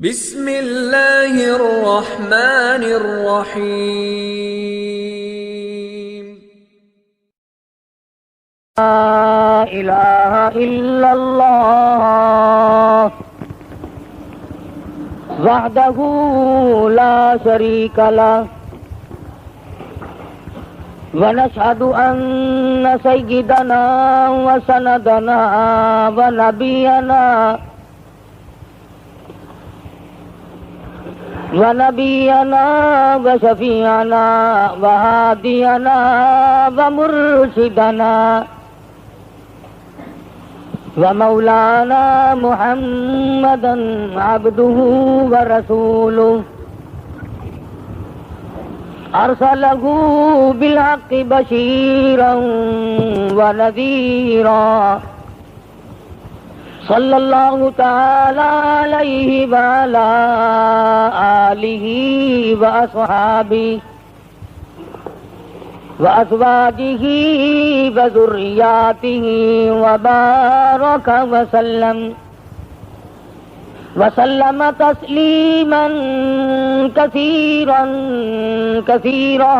بسم اللہ الرحمن الرحیم لا الہ الا اللہ وحدہ لا شریک لہ ونشہد ان سیدنا وسندنا ونبینا وشفیعنا وہادینا ومرشدنا ومولانا محمدا عبدہ ورسولہ ارسلہ بالحق بشیرا ونذیرا صلی اللہ تعالی علیہ وعلا آلہ واصحابہ وازواجہ وذریاتہ وبارک وسلم تسلیما کثیرا کثیرا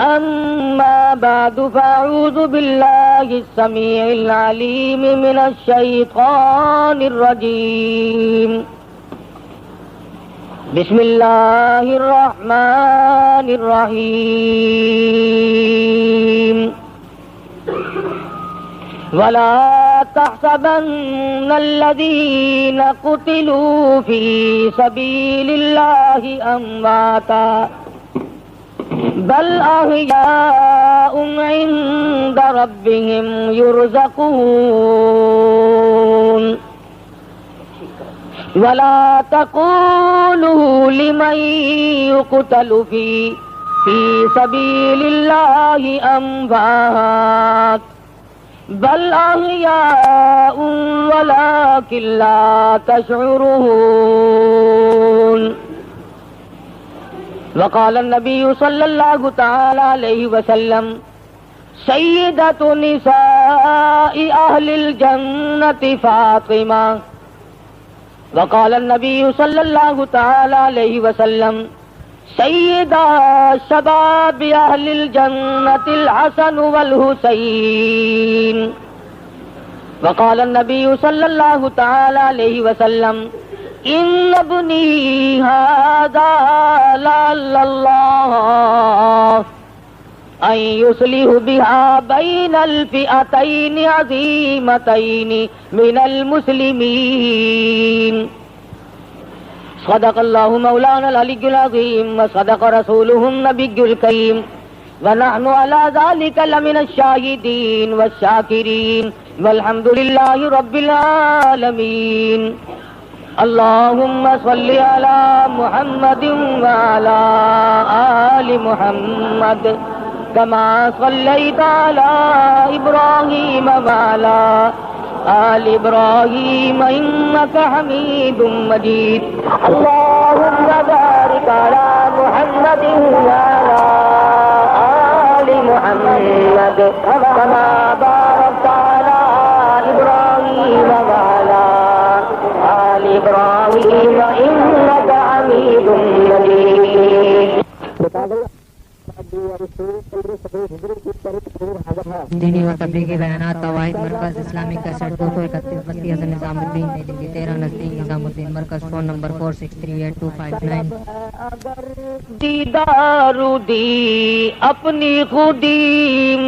اما بعد فاعوذ باللہ السمیع العلیم من الشیطان الرجیم بسم اللہ الرحمن الرحیم ولا تحسبن الذین قتلوا فی سبیل اللہ امواتا بل احیاء عند ربهم یرزقون ولا تقولوا لمن يقتل في سبيل الله أموات بل أحياء ولكن لا تشعرون وقال النبي صلى الله تعالى عليه وسلم سيدة نساء أهل الجنة فاطمة وقال النبي صلى الله تعالى عليه وسلم سيدا شباب أهل الجنة الحسن والحسين وقال النبي صلى الله تعالى عليه وسلم إن ابني هذا لعل الله أن يصلح بها بين الفئتين عظيمتين من المسلمين صدق الله مولانا العلي العظيم وصدق رسوله النبي الكريم ونحن على ذلك لمن الشاهدين والشاكرين والحمد لله رب العالمين اللهم صل على محمد وعلى آل محمد كما صليت على إبراهيم وعلى آل إبراهيم إنك حميد مجيد اللهم بارك على محمد وعلى آل محمد كما باركت على إبراهيم وعلى آل إبراهيم إنك حميد مجيد دینی و تبلیغی بیانات قواعد مرکز اسلامی کیسٹ 231 بستی حسن نظام الدین نئی دہلی 13 نزدیک نظام الدین مرکز فون نمبر 46382599 اگر دیدار دی اپنی خودی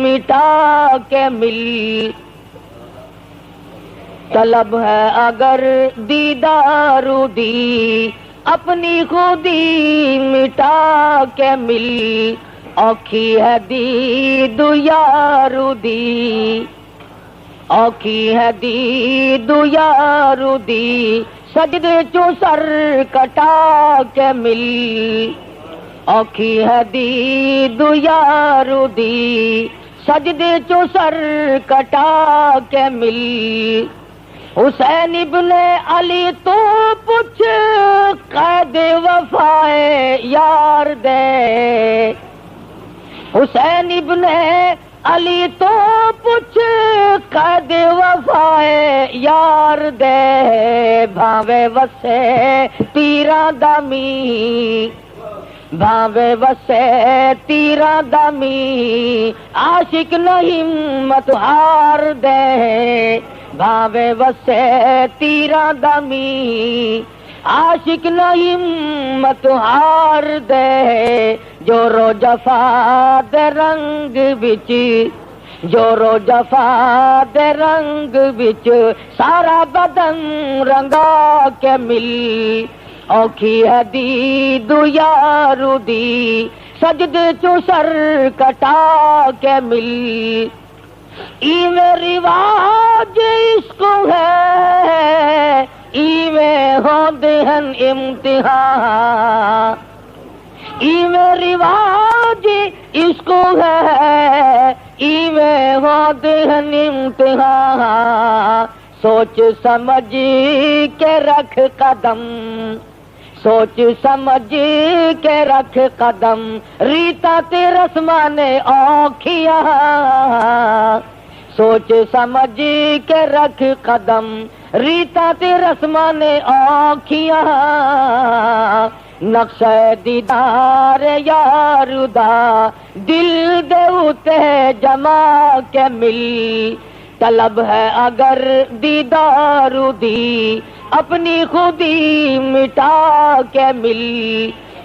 مٹا کے مل طلب ہے اگر دیدار دی اپنی خودی مٹا کے مل اوکھی ہے دید یارو دی اوکھی ہے دید یارو دی سجدے چو سر کٹا کے مل اوکھی ہے دید یارو دی سجدے چو سر کٹا کے مل حسین ابن علی تو پوچھ قید وفائے یار دے حسین ابن علی تو پوچھ قید وفائے یار دے بھاوے وسے تیراں دمی بھاوے وسے تیراں دمی عاشق نہیں ہمت ہار دے بھاوے وسے تیراں دمی عاشق نہیں ہمت ہار دے جو رو جفا دے رنگ بچ جو رو جفا دے رنگ بچ سارا بدن رنگا کے مل اوکھی ہے دید یارو دی سجدے چو سر کٹا کے مل ایویں رواج اس کو ہے ایویں ہوندے ہن امتحان ایویں رواج اس کو ہے ایویں ہوندے ہن امتحان سوچ سمجھ کے رکھ قدم سوچ سمجھ کے رکھ قدم ریتا تے رسمان اوکھیاں سوچ سمجھ کے رکھ قدم ریتا تے رسمان اوکھیاں نقش دیدار یار دا دل دے اتے جما کے مل طلب ہے اگر دیدار دی اپنی خودی مٹا کے مل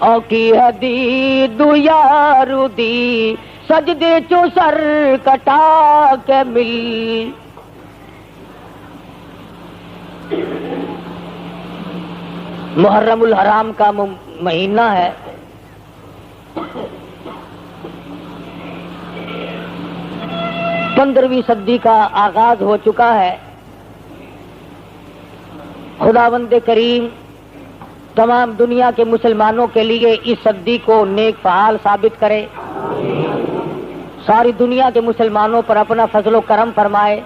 اوکی ہے دید یار دی سجدے چو سر کٹا کے مل محرم الحرام کا مہینہ ہے. 15ویں صدی کا آغاز ہو چکا ہے. خداوند کریم تمام دنیا کے مسلمانوں کے لیے اس صدی کو نیک فعال ثابت کرے. ساری دنیا کے مسلمانوں پر اپنا فضل و کرم فرمائے.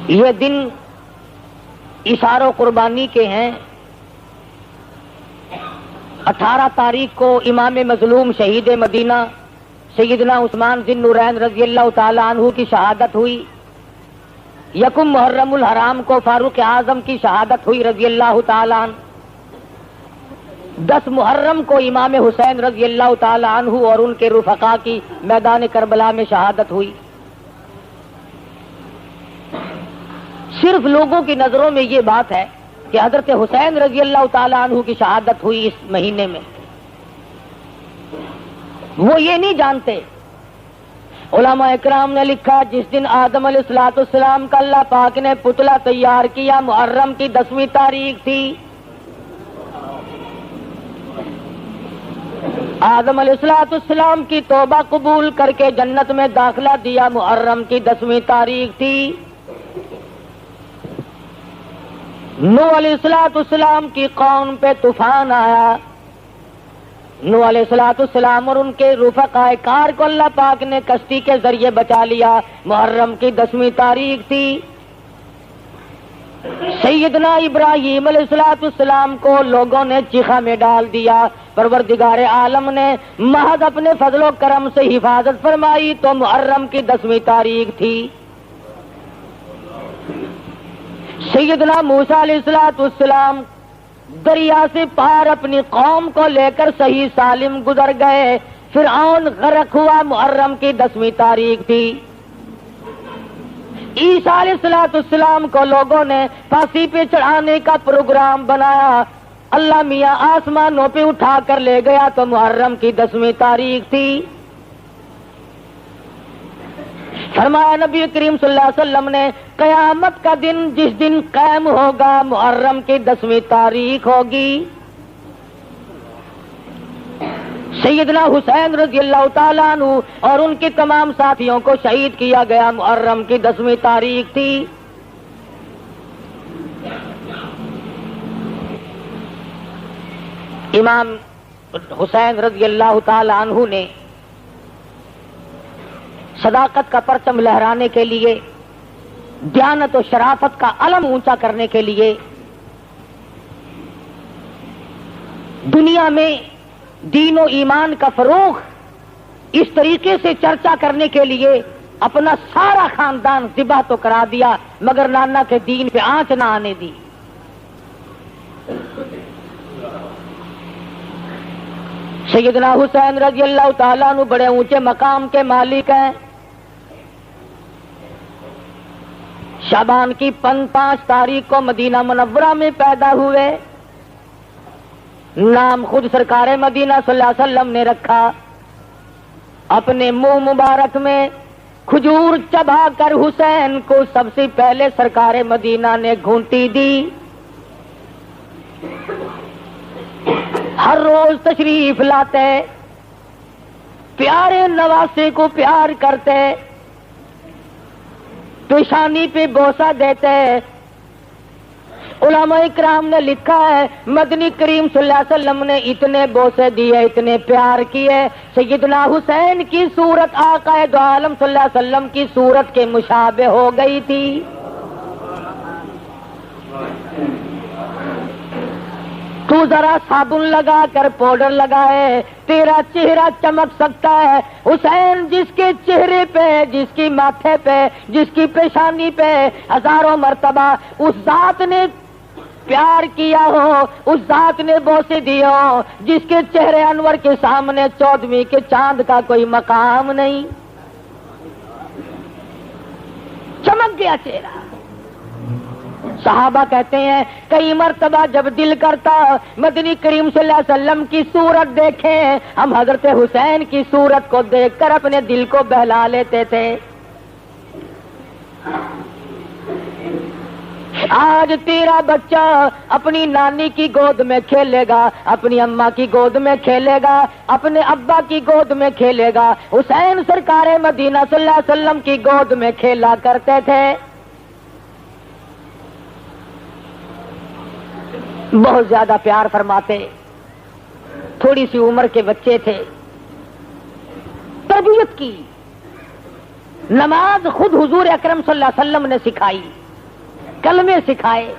یہ دن اثار و قربانی کے ہیں. 18 تاریخ کو امام مظلوم شہید مدینہ سیدنا عثمان ذی النورین رضی اللہ تعالی عنہ کی شہادت ہوئی. 1 محرم الحرام کو فاروق اعظم کی شہادت ہوئی رضی اللہ تعالی عنہ. 10 محرم کو امام حسین رضی اللہ تعالی عنہ اور ان کے رفقا کی میدان کربلا میں شہادت ہوئی. صرف لوگوں کی نظروں میں یہ بات ہے کہ حضرت حسین رضی اللہ تعالی عنہ کی شہادت ہوئی اس مہینے میں. وہ یہ نہیں جانتے. علماء اکرام نے لکھا جس دن آدم علیہ الصلوۃ والسلام کا اللہ پاک نے پتلا تیار کیا محرم کی 10ویں تاریخ تھی. آدم علیہ الصلوۃ والسلام کی توبہ قبول کر کے جنت میں داخلہ دیا محرم کی 10ویں تاریخ تھی. نوح علیہ الصلوۃ والسلام کی قوم پہ طوفان آیا. نوح علیہ الصلوۃ والسلام اور ان کے رفقائے کار کو اللہ پاک نے کشتی کے ذریعے بچا لیا. محرم کی 10ویں تاریخ تھی. سیدنا ابراہیم علیہ الصلوۃ والسلام کو لوگوں نے چیخا میں ڈال دیا. پروردگار عالم نے محض اپنے فضل و کرم سے حفاظت فرمائی تو محرم کی 10ویں تاریخ تھی. سیدنا موسیٰ علیہ الصلوۃ والسلام دریا سے پار اپنی قوم کو لے کر صحیح سالم گزر گئے. فرعون غرق ہوا. محرم کی 10ویں تاریخ تھی. عیسیٰ علیہ الصلوۃ والسلام کو لوگوں نے پھانسی پہ چڑھانے کا پروگرام بنایا. اللہ میاں آسمانوں پہ اٹھا کر لے گیا تو محرم کی 10ویں تاریخ تھی. فرمایا نبی کریم صلی اللہ علیہ وسلم نے قیامت کا دن جس دن قائم ہوگا محرم کی 10ویں تاریخ ہوگی. سیدنا حسین رضی اللہ تعالیٰ عنہ اور ان کے تمام ساتھیوں کو شہید کیا گیا. محرم کی 10ویں تاریخ تھی. امام حسین رضی اللہ تعالیٰ عنہ نے صداقت کا پرچم لہرانے کے لیے دیانت و شرافت کا علم اونچا کرنے کے لیے دنیا میں دین و ایمان کا فروغ اس طریقے سے چرچا کرنے کے لیے اپنا سارا خاندان ذبح تو کرا دیا مگر نانا کے دین پہ آنچ نہ آنے دی. سیدنا حسین رضی اللہ تعالیٰ عنہ بڑے اونچے مقام کے مالک ہیں. شعبان کی 5 تاریخ کو مدینہ منورہ میں پیدا ہوئے. نام خود سرکار مدینہ صلی اللہ علیہ وسلم نے رکھا. اپنے منہ مبارک میں کھجور چبا کر حسین کو سب سے پہلے سرکار مدینہ نے گھونٹی دی. ہر روز تشریف لاتے, پیارے نواسے کو پیار کرتے, پیشانی پہ بوسہ دیتے. علماء اکرام نے لکھا ہے مدنی کریم صلی اللہ علیہ وسلم نے اتنے بوسے دیے, اتنے پیار کیے, سیدنا حسین کی صورت آقا دو عالم صلی اللہ علیہ وسلم کی صورت کے مشابہ ہو گئی تھی. تو ذرا صابن لگا کر پاؤڈر لگائے تیرا چہرہ چمک سکتا ہے. حسین جس کے چہرے پہ, جس کی ماتھے پہ, جس کی پیشانی پہ ہزاروں مرتبہ اس ذات نے پیار کیا ہو, اس ذات نے بوسے دیے ہو, جس کے چہرے انور کے سامنے 14ویں کے چاند کا کوئی مقام نہیں, چمک گیا چہرہ. صحابہ کہتے ہیں کئی مرتبہ جب دل کرتا مدنی کریم صلی اللہ علیہ وسلم کی صورت دیکھیں, ہم حضرت حسین کی صورت کو دیکھ کر اپنے دل کو بہلا لیتے تھے. آج تیرا بچہ اپنی نانی کی گود میں کھیلے گا, اپنی اماں کی گود میں کھیلے گا, اپنے ابا کی گود میں کھیلے گا. حسین سرکار مدینہ صلی اللہ علیہ وسلم کی گود میں کھیلا کرتے تھے. بہت زیادہ پیار فرماتے, تھوڑی سی عمر کے بچے تھے. تربیت کی, نماز خود حضور اکرم صلی اللہ علیہ وسلم نے سکھائی, کلمے سکھائے,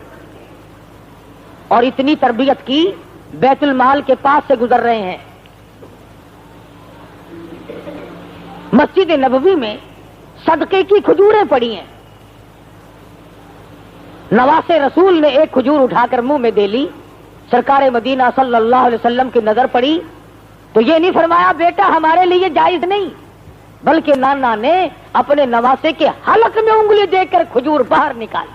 اور اتنی تربیت کی بیت المال کے پاس سے گزر رہے ہیں. مسجد نبوی میں صدقے کی کھجوریں پڑی ہیں. نواسے رسول نے ایک کھجور اٹھا کر منہ میں دے لی. سرکار مدینہ صلی اللہ علیہ وسلم کی نظر پڑی تو یہ نہیں فرمایا بیٹا ہمارے لیے جائز نہیں, بلکہ نانا نے اپنے نواسے کے حلق میں انگلی دے کر کھجور باہر نکالی.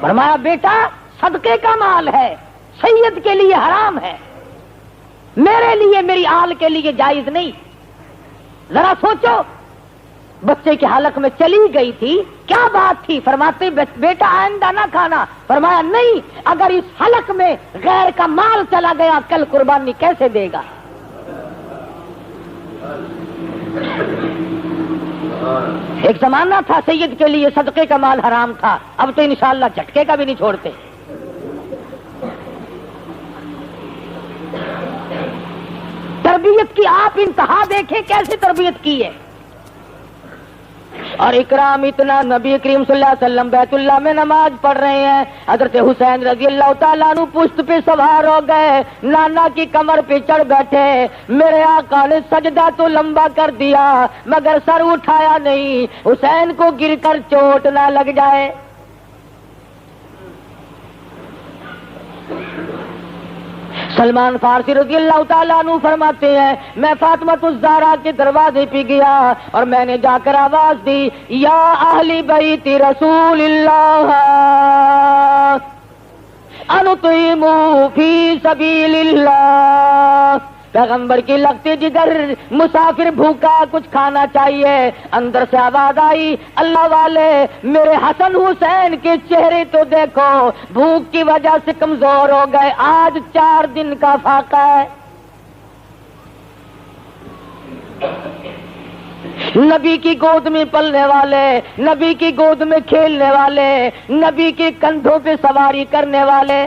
فرمایا بیٹا صدقے کا مال ہے, سید کے لیے حرام ہے, میرے لیے, میری آل کے لیے جائز نہیں. ذرا سوچو, بچے کے حلق میں چلی گئی تھی, کیا بات تھی؟ فرماتے بیٹا آئندہ نہ کھانا. فرمایا نہیں, اگر اس حلق میں غیر کا مال چلا گیا کل قربانی کیسے دے گا؟ ایک زمانہ تھا سید کے لیے صدقے کا مال حرام تھا, اب تو انشاءاللہ جھٹکے کا بھی نہیں چھوڑتے. تربیت کی آپ انتہا دیکھیں کیسے تربیت کی ہے. اور اکرام اتنا, نبی کریم صلی اللہ علیہ وسلم بیت اللہ میں نماز پڑھ رہے ہیں, حضرت حسین رضی اللہ تعالیٰ عنہ پشت پہ سوار ہو گئے, نانا کی کمر پہ چڑھ بیٹھے. میرے آقا نے سجدہ تو لمبا کر دیا مگر سر اٹھایا نہیں, حسین کو گر کر چوٹ نہ لگ جائے. سلمان فارسی رضی اللہ تعالیٰ عنہ فرماتے ہیں میں فاطمہ الزہرا کے دروازے پہ گیا اور میں نے جا کر آواز دی, یا اہل بیت رسول اللہ انطعموا فی سبیل اللہ. پیغمبر کی لگتی جگر, مسافر بھوکا کچھ کھانا چاہیے. اندر سے آواز آئی, اللہ والے میرے حسن حسین کے چہرے تو دیکھو, بھوک کی وجہ سے کمزور ہو گئے, آج 4 دن کا فاقہ ہے. نبی کی گود میں پلنے والے, نبی کی گود میں کھیلنے والے, نبی کے کندھوں پہ سواری کرنے والے.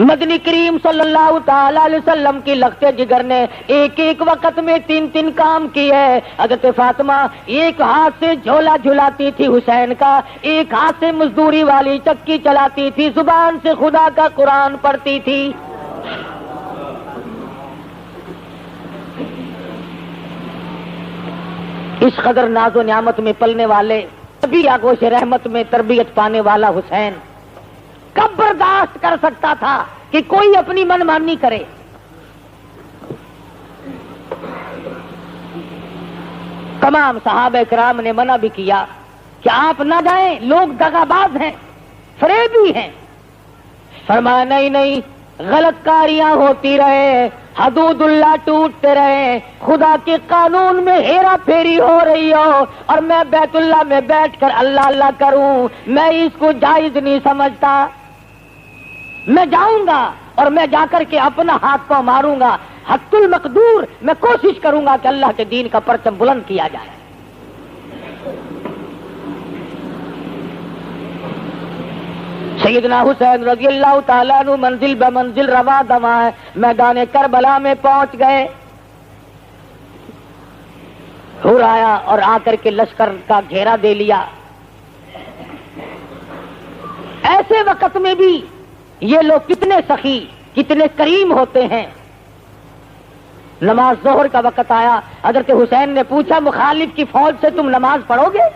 مدنی کریم صلی اللہ تعالی علیہ وسلم کی لخت جگر نے ایک ایک وقت میں 3 کام کیے. حضرت فاطمہ ایک ہاتھ سے جھولا جھلاتی تھی حسین کا، ایک ہاتھ سے مزدوری والی چکی چلاتی تھی، زبان سے خدا کا قرآن پڑھتی تھی. اس قدر ناز و نعمت میں پلنے والے، ابھی آگوش رحمت میں تربیت پانے والا حسین کب برداشت کر سکتا تھا کہ کوئی اپنی من مانی کرے؟ تمام صحابہ کرام نے منع بھی کیا کہ آپ نہ جائیں، لوگ دغاباز ہیں، فریبی ہیں. فرمایا نہیں، غلط کاریاں ہوتی رہے، حدود اللہ ٹوٹتے رہے، خدا کے قانون میں ہیرا پھیری ہو رہی ہو اور میں بیت اللہ میں بیٹھ کر اللہ اللہ کروں، میں اس کو جائز نہیں سمجھتا. میں جاؤں گا اور میں جا کر کے اپنا ہاتھ پاؤں ماروں گا، حد المقدور میں کوشش کروں گا کہ اللہ کے دین کا پرچم بلند کیا جائے. سیدنا حسین رضی اللہ تعالیٰ عنہ منزل بمنزل رواں دواں میدان کربلا میں پہنچ گئے. حور آیا اور آ کر کے لشکر کا گھیرا دے لیا. ایسے وقت میں بھی یہ لوگ کتنے سخی، کتنے کریم ہوتے ہیں. نماز ظہر کا وقت آیا، حضرت حسین نے پوچھا مخالف کی فوج سے تم نماز پڑھو گے؟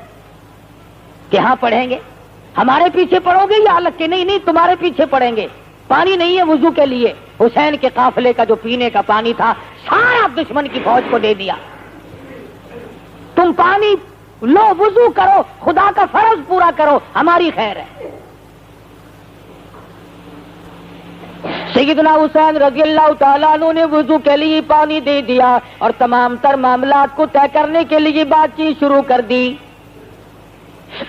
کہ ہاں پڑھیں گے. ہمارے پیچھے پڑھو گے یا الگ کے؟ نہیں تمہارے پیچھے پڑھیں گے. پانی نہیں ہے وضو کے لیے. حسین کے قافلے کا جو پینے کا پانی تھا سارا دشمن کی فوج کو دے دیا. تم پانی لو، وضو کرو، خدا کا فرض پورا کرو، ہماری خیر ہے. سیدنا حسین رضی اللہ تعالیٰ عنہ نے وضو کے لیے پانی دے دیا اور تمام تر معاملات کو طے کرنے کے لیے بات چیت شروع کر دی.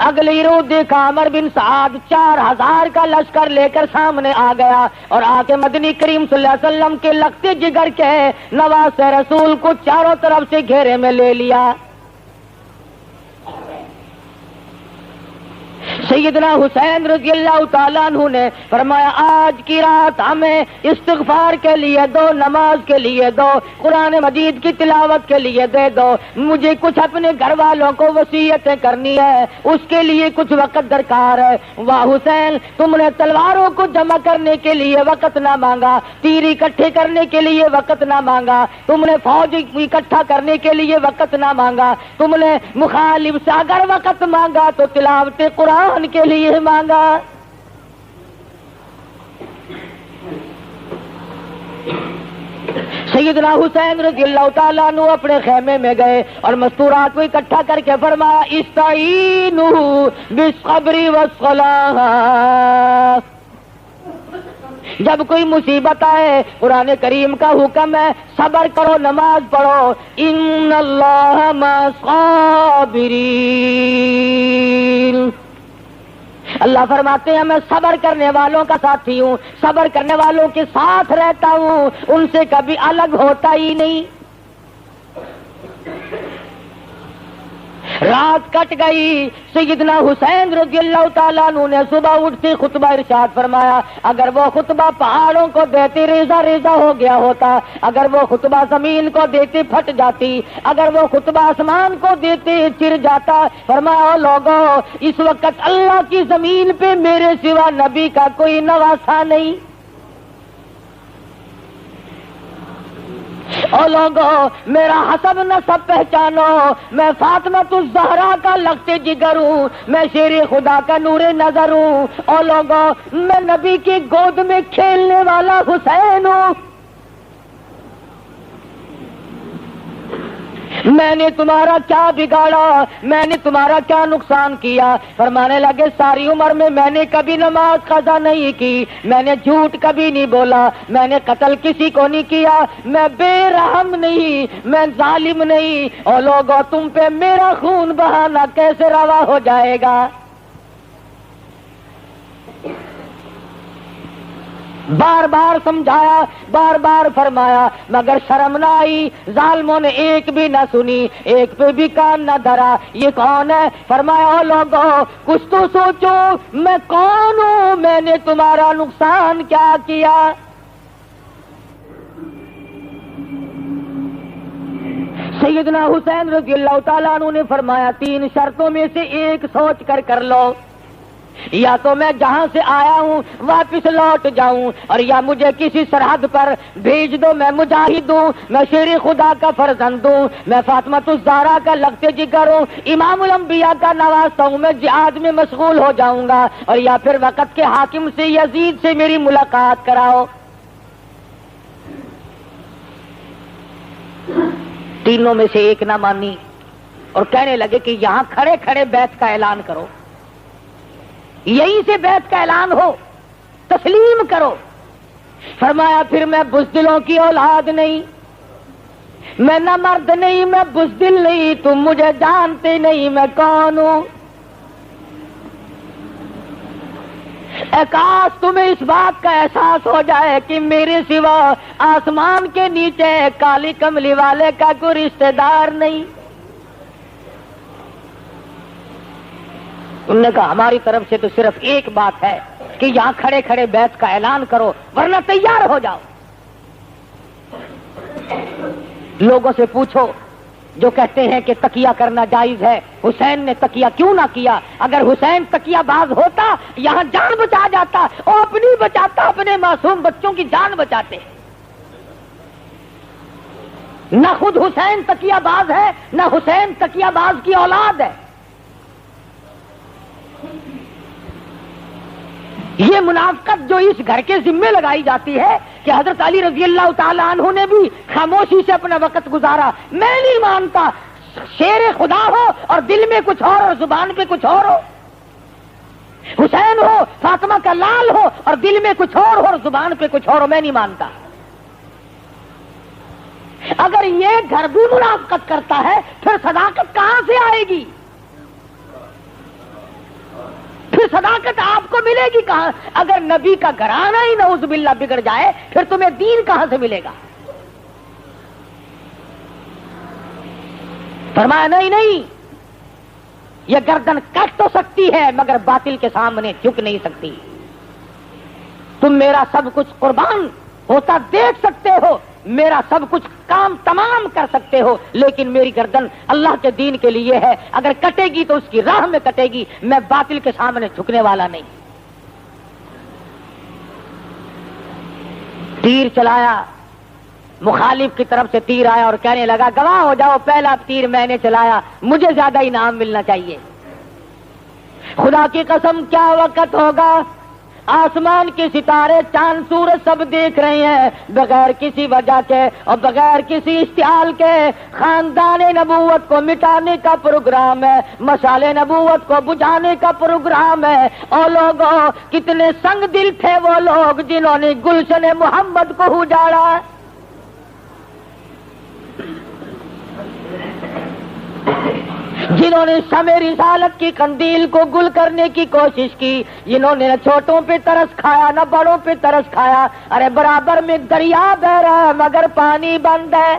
اگلی روز دیکھا عمر بن سعد 4000 کا لشکر لے کر سامنے آ گیا اور آ کے مدنی کریم صلی اللہ علیہ وسلم کے لخت جگر کے نواز رسول کو چاروں طرف سے گھیرے میں لے لیا. سیدنا حسین رضی اللہ تعالیٰ عنہ نے فرمایا آج کی رات ہمیں استغفار کے لیے دو، نماز کے لیے دو، قرآن مجید کی تلاوت کے لیے دے دو، مجھے کچھ اپنے گھر والوں کو وصیتیں کرنی ہے، اس کے لیے کچھ وقت درکار ہے. واہ حسین، تم نے تلواروں کو جمع کرنے کے لیے وقت نہ مانگا، تیر اکٹھے کرنے کے لیے وقت نہ مانگا، تم نے فوج اکٹھا کرنے کے لیے وقت نہ مانگا، تم نے مخالف سے اگر وقت مانگا تو تلاوت قرآن کے لیے مانگا. سیدنا حسین رضی اللہ تعالیٰ عنہ اپنے خیمے میں گئے اور مستورات کو اکٹھا کر کے فرمایا استعینوا بالصبر والصلاۃ. جب کوئی مصیبت آئے قرآن کریم کا حکم ہے صبر کرو، نماز پڑھو. ان اللہ مع الصابرین. اللہ فرماتے ہیں میں صبر کرنے والوں کا ساتھی ہوں، صبر کرنے والوں کے ساتھ رہتا ہوں، ان سے کبھی الگ ہوتا ہی نہیں. رات کٹ گئی. سیدنا حسین رضی اللہ تعالیٰ عنہ نے صبح اٹھتے خطبہ ارشاد فرمایا اگر وہ خطبہ پہاڑوں کو دیتے ریزہ ریزہ ہو گیا ہوتا، اگر وہ خطبہ زمین کو دیتے پھٹ جاتی، اگر وہ خطبہ آسمان کو دیتے چر جاتا. فرمایا لوگوں اس وقت اللہ کی زمین پہ میرے سوا نبی کا کوئی نواسا نہیں. او لوگوں میرا حسب نسب پہچانو، میں فاطمۃ الزہرا کا لخت جگر ہوں، میں شیر خدا کا نور نظر ہوں. او لوگوں میں نبی کی گود میں کھیلنے والا حسین ہوں. میں نے تمہارا کیا بگاڑا، میں نے تمہارا کیا نقصان کیا؟ فرمانے لگے ساری عمر میں نے کبھی نماز قضا نہیں کی، میں نے جھوٹ کبھی نہیں بولا، میں نے قتل کسی کو نہیں کیا، میں بے رحم نہیں، میں ظالم نہیں. اور لوگوں تم پہ میرا خون بہانا کیسے روا ہو جائے گا؟ بار بار سمجھایا، بار بار فرمایا، مگر شرم نہ آئی، ظالموں نے ایک بھی نہ سنی، ایک پہ بھی کان نہ دھرا۔ یہ کون ہے؟ فرمایا او لوگوں کچھ تو سوچو، میں کون ہوں، میں نے تمہارا نقصان کیا کیا؟ سیدنا حسین رضی اللہ تعالیٰ عنہ نے فرمایا 3 شرطوں میں سے ایک سوچ کر لو، یا تو میں جہاں سے آیا ہوں واپس لوٹ جاؤں، اور یا مجھے کسی سرحد پر بھیج دو، میں مجاہد ہوں، میں شیر خدا کا فرزند ہوں، میں فاطمہ الزہرا کا لگتے جگر ہوں، امام الانبیاء کا نواسہ ہوں، میں جہاد میں مشغول ہو جاؤں گا، اور یا پھر وقت کے حاکم سے یزید سے میری ملاقات کراؤ۔ تینوں میں سے ایک نہ مانی اور کہنے لگے کہ یہاں کھڑے کھڑے بیعت کا اعلان کرو، یہیں سے بیعت کا اعلان ہو، تسلیم کرو۔ فرمایا پھر میں بزدلوں کی اولاد نہیں، میں نہ مرد نہیں، میں بزدل نہیں، تم مجھے جانتے نہیں میں کون ہوں۔ کاش تمہیں اس بات کا احساس ہو جائے کہ میرے سوا آسمان کے نیچے کالی کملی والے کا کوئی رشتہ دار نہیں۔ انہوں نے کہا ہماری طرف سے تو صرف ایک بات ہے کہ یہاں کھڑے کھڑے بیعت کا اعلان کرو ورنہ تیار ہو جاؤ۔ لوگوں سے پوچھو جو کہتے ہیں کہ تقیہ کرنا جائز ہے، حسین نے تقیہ کیوں نہ کیا؟ اگر حسین تقیہ باز ہوتا یہاں جان بچا جاتا، اور اپنی بچاتا، اپنے معصوم بچوں کی جان بچاتے۔ نہ خود حسین تقیہ باز ہے، نہ حسین تقیہ باز کی اولاد ہے۔ یہ منافقت جو اس گھر کے ذمے لگائی جاتی ہے کہ حضرت علی رضی اللہ تعالی عنہ نے بھی خاموشی سے اپنا وقت گزارا، میں نہیں مانتا۔ شیر خدا ہو اور دل میں کچھ اور زبان پہ کچھ اور ہو، حسین ہو فاطمہ کا لال ہو اور دل میں کچھ اور زبان پہ کچھ اور ہو، میں نہیں مانتا۔ اگر یہ گھر بھی منافقت کرتا ہے پھر صداقت کہاں سے آئے گی؟ پھر صداقت آپ کو ملے گی کہاں؟ اگر نبی کا گھرانہ ہی نعوذ باللہ بگڑ جائے پھر تمہیں دین کہاں سے ملے گا؟ فرمایا نہیں، یہ گردن کٹ تو سکتی ہے مگر باطل کے سامنے جھک نہیں سکتی۔ تم میرا سب کچھ قربان ہوتا دیکھ سکتے ہو، میرا سب کچھ کام تمام کر سکتے ہو، لیکن میری گردن اللہ کے دین کے لیے ہے، اگر کٹے گی تو اس کی راہ میں کٹے گی، میں باطل کے سامنے جھکنے والا نہیں۔ تیر چلایا، مخالف کی طرف سے تیر آیا اور کہنے لگا گواہ ہو جاؤ پہلا تیر میں نے چلایا، مجھے زیادہ انعام ملنا چاہیے۔ خدا کی قسم کیا وقت ہوگا، آسمان کے ستارے چاند سورج سب دیکھ رہے ہیں، بغیر کسی وجہ کے اور بغیر کسی اشتعال کے خاندان نبوت کو مٹانے کا پروگرام ہے، مشعل نبوت کو بجھانے کا پروگرام ہے۔ اور لوگوں کتنے سنگ دل تھے وہ لوگ جنہوں نے گلشن محمد کو اجاڑا۔ جنہوں نے شمع رسالت کی قندیل کو گل کرنے کی کوشش کی، جنہوں نے نہ چھوٹوں پہ ترس کھایا نہ بڑوں پہ ترس کھایا۔ ارے برابر میں دریا بہ رہا ہے مگر پانی بند ہے۔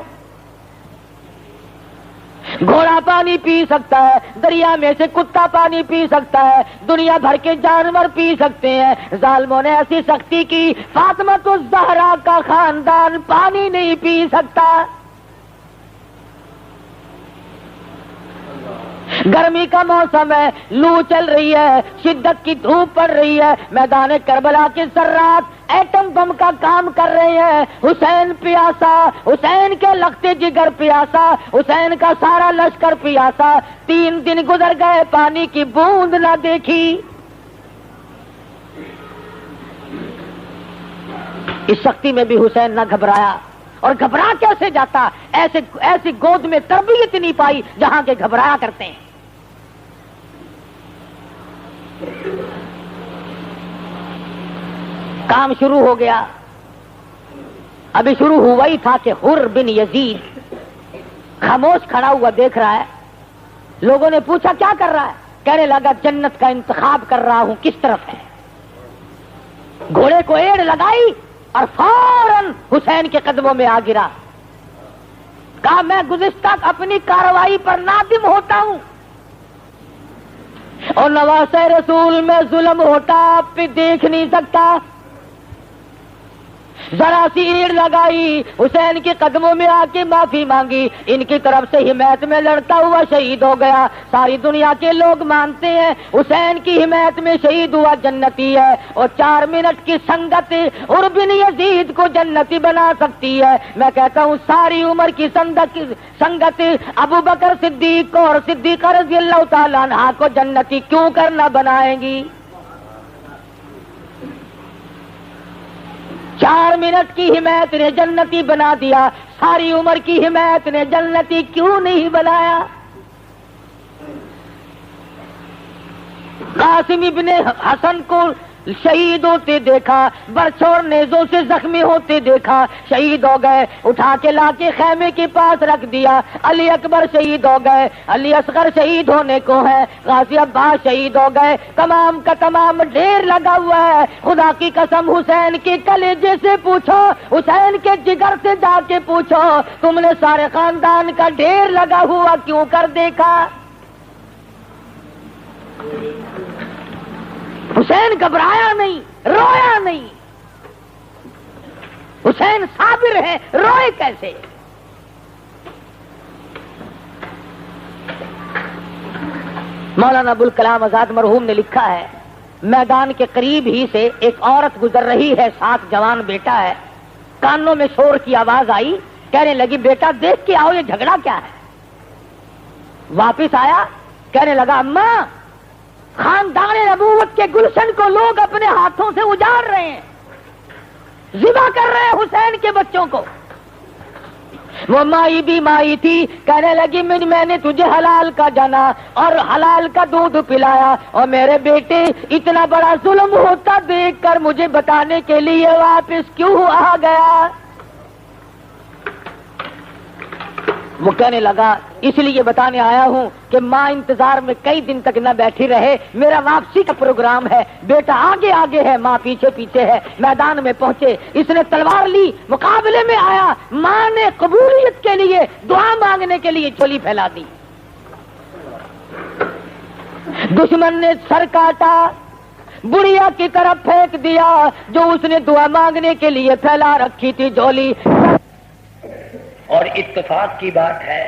گھوڑا پانی پی سکتا ہے، دریا میں سے کتا پانی پی سکتا ہے، دنیا بھر کے جانور پی سکتے ہیں۔ ظالموں نے ایسی سختی کی، فاطمہ الزہرا کا خاندان پانی نہیں پی سکتا۔ گرمی کا موسم ہے، لو چل رہی ہے، شدت کی دھوپ پڑ رہی ہے، میدان کربلا کے ذرات ایٹم بم کا کام کر رہے ہیں۔ حسین پیاسا، حسین کے لختے جگر پیاسا، حسین کا سارا لشکر پیاسا۔ 3 دن گزر گئے، پانی کی بوند نہ دیکھی۔ اس سختی میں بھی حسین نہ گھبرایا، اور گھبرا کیسے جاتا؟ ایسی گود میں تربیت نہیں پائی جہاں کے گھبرایا کرتے ہیں۔ کام شروع ہو گیا، ابھی شروع ہوا ہی تھا کہ حر بن یزید خاموش کھڑا ہوا دیکھ رہا ہے۔ لوگوں نے پوچھا کیا کر رہا ہے؟ کہنے لگا جنت کا انتخاب کر رہا ہوں، کس طرف ہے؟ گھوڑے کو ایڑ لگائی اور فوراً حسین کے قدموں میں آ گرا. کہا میں گزشتہ اپنی کارروائی پر نادم ہوتا ہوں اور نواسہ رسول میں ظلم ہوتا آپ پہ دیکھ نہیں سکتا. ذرا سی ایڑ لگائی, حسین کے قدموں میں آ کے معافی مانگی, ان کی طرف سے حمایت میں لڑتا ہوا شہید ہو گیا. ساری دنیا کے لوگ مانتے ہیں حسین کی حمایت میں شہید ہوا جنتی ہے, اور 4 منٹ کی سنگت اور بن یزید کو جنتی بنا سکتی ہے. میں کہتا ہوں ساری عمر کی سنگت ابو بکر صدیق کو اور صدیقہ رضی اللہ تعالیٰ عنہ کو جنتی کیوں کرنا بنائیں گی؟ 4 منٹ کی حمایت نے جنتی بنا دیا, ساری عمر کی حمایت نے جنتی کیوں نہیں بنایا؟ قاسم ابن حسن کو شہید ہوتے دیکھا, برچھوڑ نیزوں سے زخمی ہوتے دیکھا, شہید ہو گئے, اٹھا کے لا کے خیمے کے پاس رکھ دیا. علی اکبر شہید ہو گئے, علی اصغر شہید ہونے کو ہے, غازی عباس شہید ہو گئے, تمام کا تمام ڈھیر لگا ہوا ہے. خدا کی قسم حسین کے کلیجے سے پوچھو, حسین کے جگر سے جا کے پوچھو, تم نے سارے خاندان کا ڈھیر لگا ہوا کیوں کر دیکھا؟ حسین گھبرایا نہیں, رویا نہیں. حسین صابر ہے, روئے کیسے؟ مولانا ابوالکلام آزاد مرحوم نے لکھا ہے, میدان کے قریب ہی سے ایک عورت گزر رہی ہے, 7 جوان بیٹا ہے. کانوں میں شور کی آواز آئی, کہنے لگی بیٹا دیکھ کے آؤ یہ جھگڑا کیا ہے. واپس آیا, کہنے لگا اماں خاندان نبوت کے گلشن کو لوگ اپنے ہاتھوں سے اجاڑ رہے ہیں, ذبح کر رہے ہیں حسین کے بچوں کو. وہ مائی بھی مائی تھی, کہنے لگی میں نے تجھے حلال کا جانا اور حلال کا دودھ پلایا, اور میرے بیٹے اتنا بڑا ظلم ہوتا دیکھ کر مجھے بتانے کے لیے واپس کیوں آ گیا؟ وہ کہنے لگا اس لیے بتانے آیا ہوں کہ ماں انتظار میں کئی دن تک نہ بیٹھی رہے, میرا واپسی کا پروگرام ہے, بیٹا آگے آگے ہے, ماں پیچھے پیچھے ہے. میدان میں پہنچے, اس نے تلوار لی, مقابلے میں آیا, ماں نے قبولیت کے لیے دعا مانگنے کے لیے چولی پھیلا دی. دشمن نے سر کاٹا, بڑھیا کی طرف پھینک دیا جو اس نے دعا مانگنے کے لیے پھیلا رکھی تھی جھولی. اور اتفاق کی بات ہے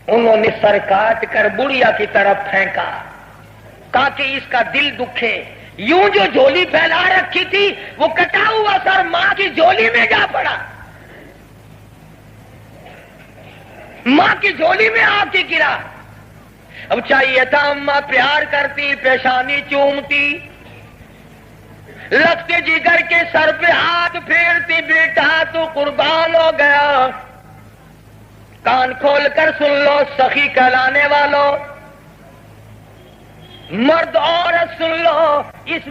انہوں نے سر کاٹ کر بڑھیا کی طرف پھینکا تاکہ اس کا دل دکھے. یوں جو جھولی پھیلا رکھی تھی وہ کٹا ہوا سر ماں کی جھولی میں جا پڑا, ماں کی جھولی میں آ کے گرا. اب چاہیے تھا اماں پیار کرتی, پیشانی چومتی, لگتے جگر کے سر پہ ہاتھ پھیرتی, بیٹا تو قربان ہو گیا. کان کھول کر سن لو سخی کہلانے والوں, مرد عورت سن لو, اس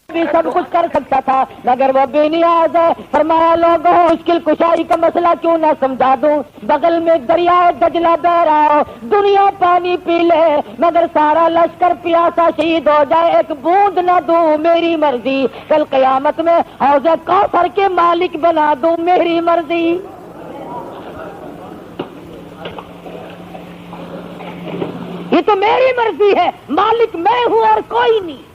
بھی سب کچھ کر سکتا تھا مگر وہ بے نیاز ہے. فرمایا لوگوں مشکل کشائی کا مسئلہ کیوں نہ سمجھا دوں, بغل میں دریا دجلہ بہ رہا ہو, دنیا پانی پی لے مگر سارا لشکر پیاسا شہید ہو جائے, ایک بوند نہ دوں میری مرضی, کل قیامت میں حوض کوثر کے مالک بنا دوں میری مرضی. یہ تو میری مرضی ہے, مالک میں ہوں اور کوئی نہیں,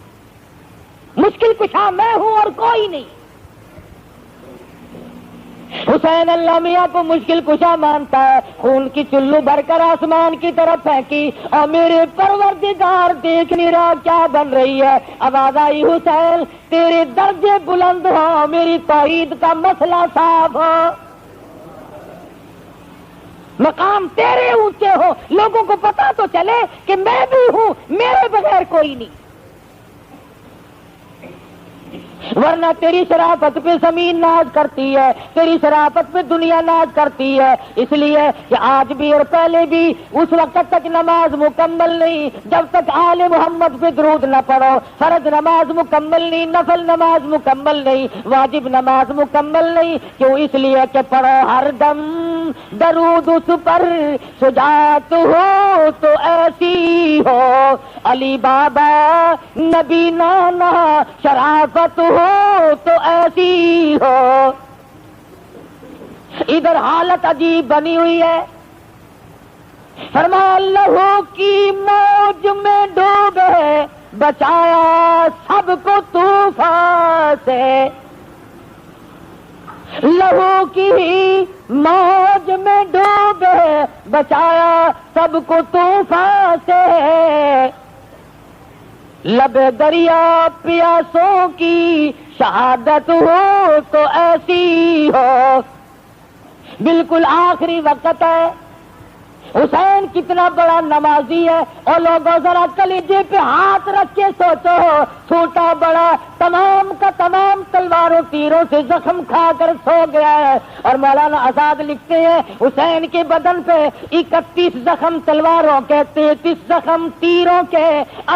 مشکل کشا میں ہوں اور کوئی نہیں. حسین اللہ میاں کو مشکل کشا مانتا ہے, خون کی چلو بھر کر آسمان کی طرف پھینکی, اور میرے پروردگار دیکھ نہیں رہا کیا بن رہی ہے. آواز آئی حسین تیرے درجے بلند ہو, میری توحید کا مسئلہ صاف ہو, مقام تیرے اونچے ہو, لوگوں کو پتا تو چلے کہ میں بھی ہوں, میرے بغیر کوئی نہیں. ورنہ تیری شرافت پہ زمین ناز کرتی ہے, تیری شرافت پہ دنیا ناز کرتی ہے. اس لیے کہ آج بھی اور پہلے بھی اس وقت تک نماز مکمل نہیں جب تک آل محمد پہ درود نہ پڑھو. فرض نماز مکمل نہیں, نفل نماز مکمل نہیں, واجب نماز مکمل نہیں. کیوں؟ اس لیے کہ پڑھو ہر دم درود اس پر شجاعت ہو تو ایسی ہو، علی بابا نبی نانا شرافت ہو تو ایسی ہو۔ ادھر حالت عجیب بنی ہوئی ہے، فرمایا لہو کی موج میں ڈوبے بچایا سب کو طوفان سے، لہو کی موج میں ڈوبے بچایا سب کو طوفان سے، لب دریا پیاسوں کی شہادت ہو تو ایسی ہو۔ بالکل آخری وقت ہے، حسین کتنا بڑا نمازی ہے، اور لوگوں ذرا کلیجے پہ ہاتھ رکھ کے سوچو، چھوٹا بڑا تمام کا تمام تلواروں تیروں سے زخم کھا کر سو گیا ہے، اور مولانا آزاد لکھتے ہیں حسین کے بدن پہ 31 زخم تلواروں کے، 33 زخم تیروں کے،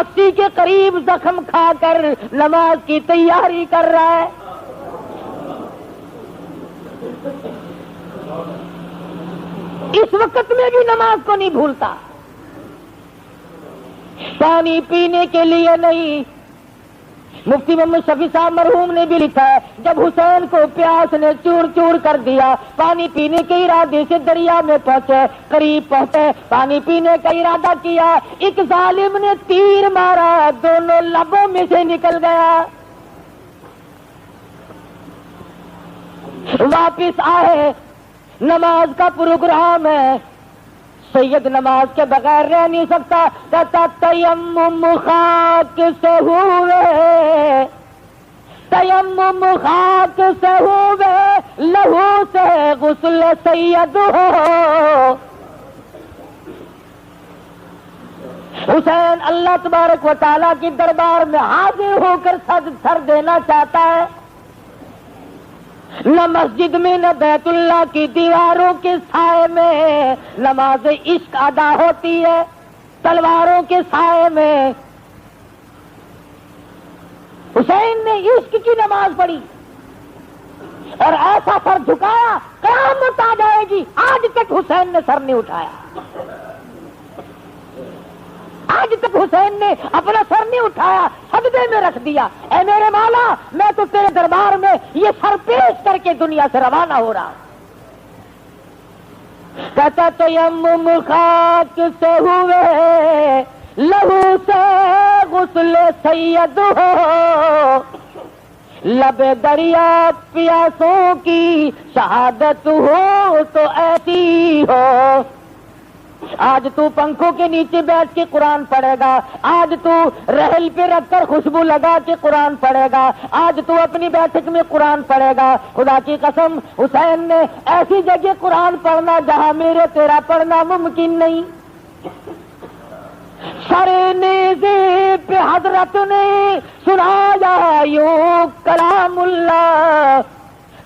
80 کے قریب زخم کھا کر نماز کی تیاری کر رہا ہے۔ اس وقت میں بھی نماز کو نہیں بھولتا، پانی پینے کے لیے نہیں۔ مفتی محمد شفیع صاحب مرحوم نے بھی لکھا ہے، جب حسین کو پیاس نے چور چور کر دیا، پانی پینے کے ارادے سے دریا میں پہنچے، قریب پہنچے، پانی پینے کا ارادہ کیا، ایک ظالم نے تیر مارا، دونوں لبوں میں سے نکل گیا۔ واپس آئے، نماز کا پروگرام ہے، سید نماز کے بغیر رہ نہیں سکتا، کہتا تیمم خاک سے ہوئے، تیمم خاک سے ہوئے، لہو سے غسل سید ہو۔ حسین اللہ تبارک و تعالیٰ کی دربار میں حاضر ہو کر سر دینا چاہتا ہے، نہ مسجد میں نہ بیت اللہ کی دیواروں کے سائے میں نماز عشق ادا ہوتی ہے، تلواروں کے سائے میں۔ حسین نے عشق کی نماز پڑھی اور ایسا سر جھکایا قیامت آ جائے گی، آج تک حسین نے سر نہیں اٹھایا، آج تک حسین نے اپنا سر نہیں اٹھایا، سجدے میں رکھ دیا، اے میرے مولا میں تو تیرے دربار میں یہ سر پیش کر کے دنیا سے روانہ ہو رہا ہوں۔ کہتا تیمم خاک سے ہوئے، لہو سے غسل سید ہو، لب دریا پیاسوں کی شہادت ہو تو ایسی ہو۔ آج تو پنکھوں کے نیچے بیٹھ کے قرآن پڑھے گا، آج تو رحل پہ رکھ کر خوشبو لگا کے قرآن پڑھے گا، آج تو اپنی بیٹھک میں قرآن پڑھے گا۔ خدا کی قسم حسین نے ایسی جگہ قرآن پڑھنا جہاں میرے تیرا پڑھنا ممکن نہیں۔ سر نیزے پہ حضرت نے سنایا یوں کلام اللہ،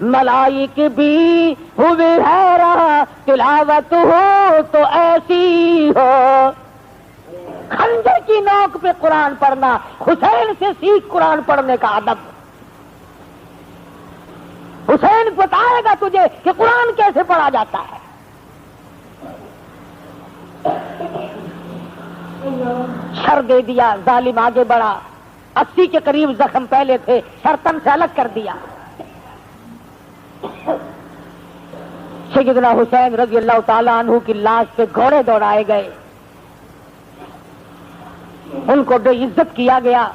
ملائک بھی ہوئے حیران، تلاوت ہو تو ایسی ہو۔ خنجر کی نوک پہ قرآن پڑھنا، حسین سے سیکھ قرآن پڑھنے کا ادب۔ حسین بتائے گا تجھے کہ قرآن کیسے پڑھا جاتا ہے۔ سر دے دیا، ظالم آگے بڑھا، 80 کے قریب زخم پہلے تھے، سر تن سے الگ کر دیا۔ سیدنا حسین رضی اللہ تعالیٰ عنہ کی لاش پہ گھوڑے دوڑائے گئے، ان کو بے عزت کیا گیا۔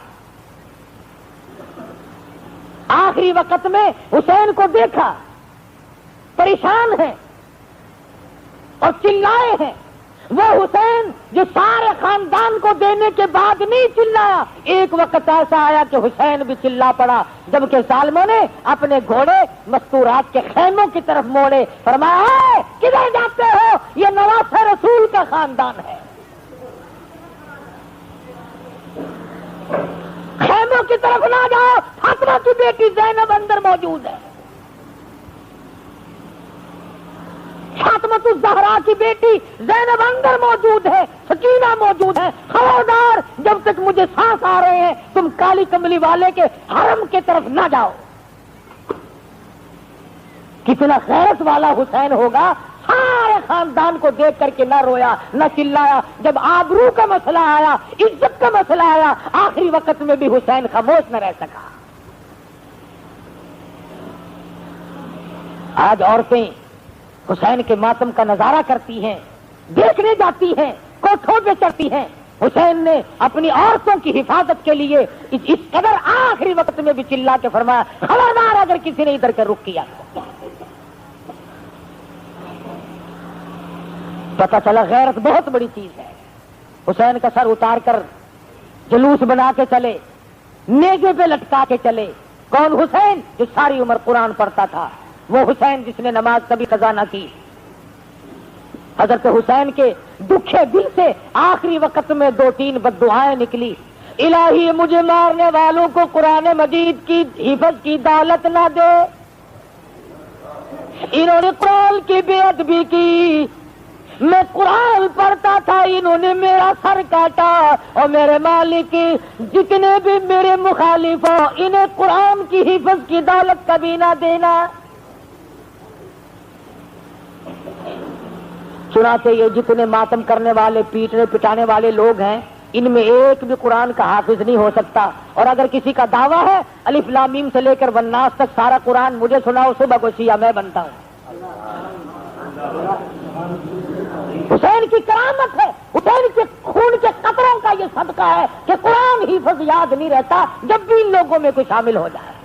آخری وقت میں حسین کو دیکھا پریشان ہے اور چلائے ہیں، وہ حسین جو سارے خاندان کو دینے کے بعد نہیں چلایا، ایک وقت ایسا آیا کہ حسین بھی چلا پڑا، جبکہ ظالموں نے اپنے گھوڑے مستورات کے خیموں کی طرف موڑے، فرمایا کدھر جاتے ہو، یہ نواز رسول کا خاندان ہے، خیموں کی طرف نہ جاؤ، فاطمہ کی بیٹی زینب اندر موجود ہے، فاطمہ الزہرا کی بیٹی زینب اندر موجود ہے، سکینہ موجود ہے، خبردار جب تک مجھے سانس آ رہے ہیں تم کالی کملی والے کے حرم کی طرف نہ جاؤ۔ کتنا غیرت والا حسین ہوگا، خاندان کو دیکھ کر کے نہ رویا نہ چلایا. جب آبرو کا مسئلہ آیا, عزت کا مسئلہ آیا, آخری وقت میں بھی حسین خاموش نہ رہ سکا. آج عورتیں حسین کے ماتم کا نظارہ کرتی ہیں, دیکھنے جاتی ہیں, کوٹھوں پہ چڑھتی ہیں. حسین نے اپنی عورتوں کی حفاظت کے لیے اس قدر آخری وقت میں بھی چلا کے فرمایا, خبردار اگر کسی نے ادھر کا رخ کیا. پتہ چلا غیرت بہت بڑی چیز ہے. حسین کا سر اتار کر جلوس بنا کے چلے, نیزے پہ لٹکا کے چلے. کون؟ حسین جو ساری عمر قرآن پڑھتا تھا, وہ حسین جس نے نماز کبھی قضا نہ کی. حضرت حسین کے دکھے دل سے آخری وقت میں 2-3 بددعائیں نکلی. الہی مجھے مارنے والوں کو قرآن مجید کی حفظ کی دولت نہ دے. انہوں نے قرآن کی بے ادبی کی, میں قرآن پڑھتا تھا, انہوں نے میرا سر کاٹا. اور میرے مالک جتنے بھی میرے مخالف ہو, انہیں قرآن کی حفظ کی دولت کبھی نہ دینا. چنانچہ یہ جتنے ماتم کرنے والے, پیٹنے پٹانے والے لوگ ہیں, ان میں ایک بھی قرآن کا حافظ نہیں ہو سکتا. اور اگر کسی کا دعویٰ ہے الف لام میم سے لے کر والناس تک سارا قرآن مجھے سناؤ, صبح کو شیعہ میں بنتا ہوں. حسین کی کرامت ہے, حسین کے خون کے قطروں کا یہ صدقہ ہے کہ قرآن حفظ یاد نہیں رہتا جب بھی ان لوگوں میں کوئی شامل ہو جائے.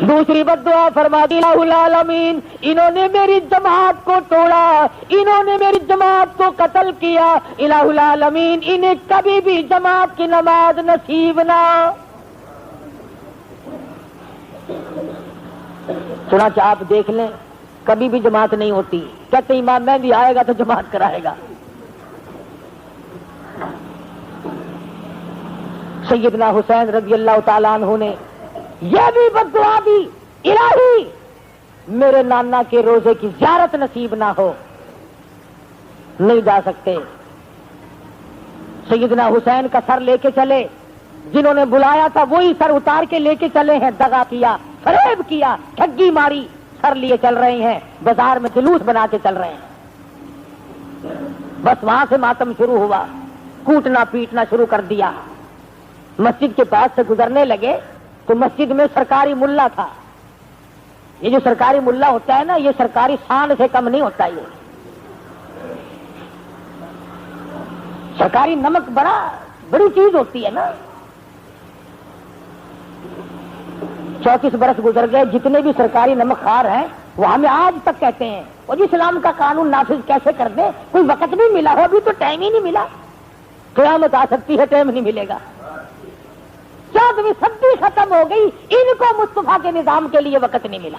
دوسری بددعا فرما دی, الہ العالمین انہوں نے میری جماعت کو توڑا, انہوں نے میری جماعت کو قتل کیا. الہ العالمین انہیں کبھی بھی جماعت کی نماز نصیب نہ. چنانچہ آپ دیکھ لیں, کبھی بھی جماعت نہیں ہوتی. کہتے امام مہدی آئے گا تو جماعت کرائے گا. سیدنا حسین رضی اللہ تعالیٰ عنہ نے یہ بھی بددعا دی, الہی میرے نانا کے روزے کی زیارت نصیب نہ ہو. نہیں جا سکتے. سیدنا حسین کا سر لے کے چلے, جنہوں نے بلایا تھا وہی سر اتار کے لے کے چلے ہیں. دغا کیا, فریب کیا, ٹھگی ماری, سر لیے چل رہے ہیں, بازار میں جلوس بنا کے چل رہے ہیں. بس وہاں سے ماتم شروع ہوا, کوٹنا پیٹنا شروع کر دیا. مسجد کے پاس سے گزرنے لگے تو مسجد میں سرکاری ملا تھا. یہ جو سرکاری ملا ہوتا ہے نا, یہ سرکاری شان سے کم نہیں ہوتا. یہ سرکاری نمک بڑی چیز ہوتی ہے نا. 34 برس گزر گئے, جتنے بھی سرکاری نمک خوار ہیں وہ ہمیں آج تک کہتے ہیں اور جی اسلام کا قانون نافذ کیسے کر دیں, کوئی وقت نہیں ملا ہو, ابھی تو ٹائم ہی نہیں ملا. قیامت آ سکتی ہے, ٹائم نہیں ملے گا. 14ویں صدی ختم ہو گئی, ان کو مصطفیٰ کے نظام کے لیے وقت نہیں ملا.